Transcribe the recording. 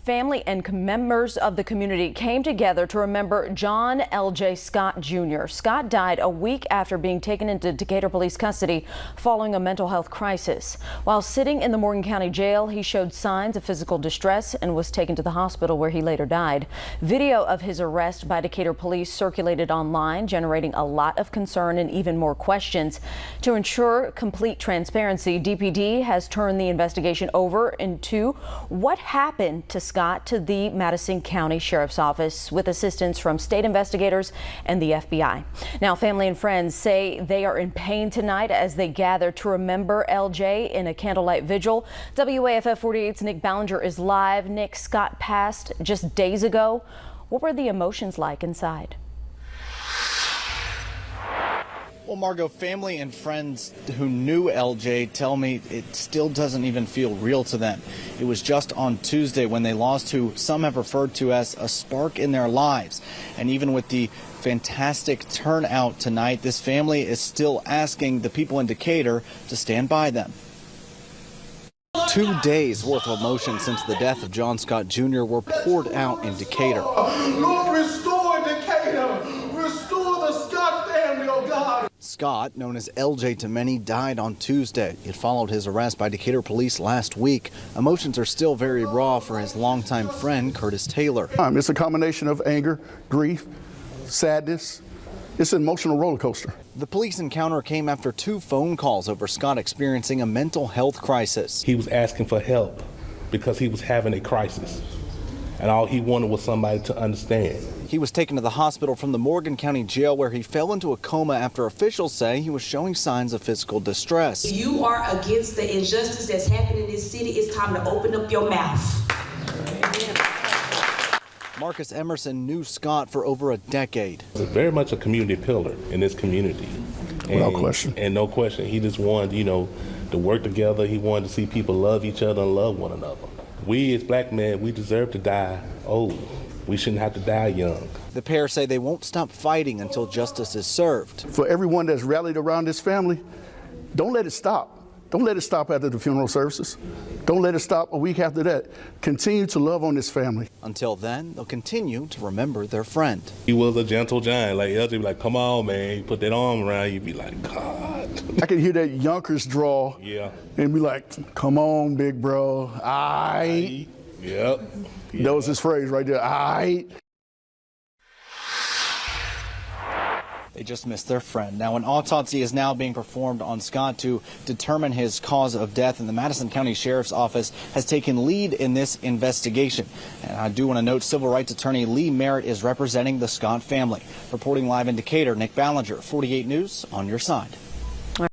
Family and members of the community came together to remember John L.J. Scott Jr. Scott died a week after being taken into Decatur Police custody following a mental health crisis. While sitting in the Morgan County Jail, he showed signs of physical distress and was taken to the hospital where he later died. Video of his arrest by Decatur Police circulated online, generating a lot of concern and even more questions. To ensure complete transparency, DPD has turned the investigation over into what happened to Scott to the Madison County Sheriff's Office with assistance from state investigators and the FBI. Now, family and friends say they are in pain tonight as they gather to remember LJ in a candlelight vigil. WAFF 48's Nick Ballinger is live. Nick, Scott passed just days ago. What were the emotions like inside? Well, Margot, family and friends who knew LJ tell me it still doesn't even feel real to them. It was just on Tuesday when they lost who some have referred to as a spark in their lives. And even with the fantastic turnout tonight, this family is still asking the people in Decatur to stand by them. 2 days worth of emotion since the death of John Scott Jr. were poured out in Decatur. Lord, restore Decatur. Restore the Scott family, oh God. Scott, known as LJ to many, died on Tuesday. It followed his arrest by Decatur Police last week. Emotions are still very raw for his longtime friend, Curtis Taylor. It's a combination of anger, grief, sadness. It's an emotional roller coaster. The police encounter came after 2 phone calls over Scott experiencing a mental health crisis. He was asking for help because he was having a crisis, and all he wanted was somebody to understand. He was taken to the hospital from the Morgan County Jail where he fell into a coma after officials say he was showing signs of physical distress. If you are against the injustice that's happening in this city, it's time to open up your mouth. Marcus Emerson knew Scott for over a decade. He was very much a community pillar in this community. Without question. And no question, he just wanted, to work together. He wanted to see people love each other and love one another. We as black men, we deserve to die old. We shouldn't have to die young. The pair say they won't stop fighting until justice is served. For everyone that's rallied around this family, don't let it stop. Don't let it stop after the funeral services. Don't let it stop a week after that. Continue to love on this family. Until then, they'll continue to remember their friend. He was a gentle giant. Like LJ be like, come on, man. You put that arm around you, be like, God. I can hear that Yonkers draw. Yeah. And be like, come on, big bro. Aight. Yep. That was his phrase right there. Aight. They just missed their friend. Now, an autopsy is now being performed on Scott to determine his cause of death, and the Madison County Sheriff's Office has taken lead in this investigation. And I do want to note civil rights attorney Lee Merritt is representing the Scott family. Reporting live in Decatur, Nick Ballinger, 48 News, on your side.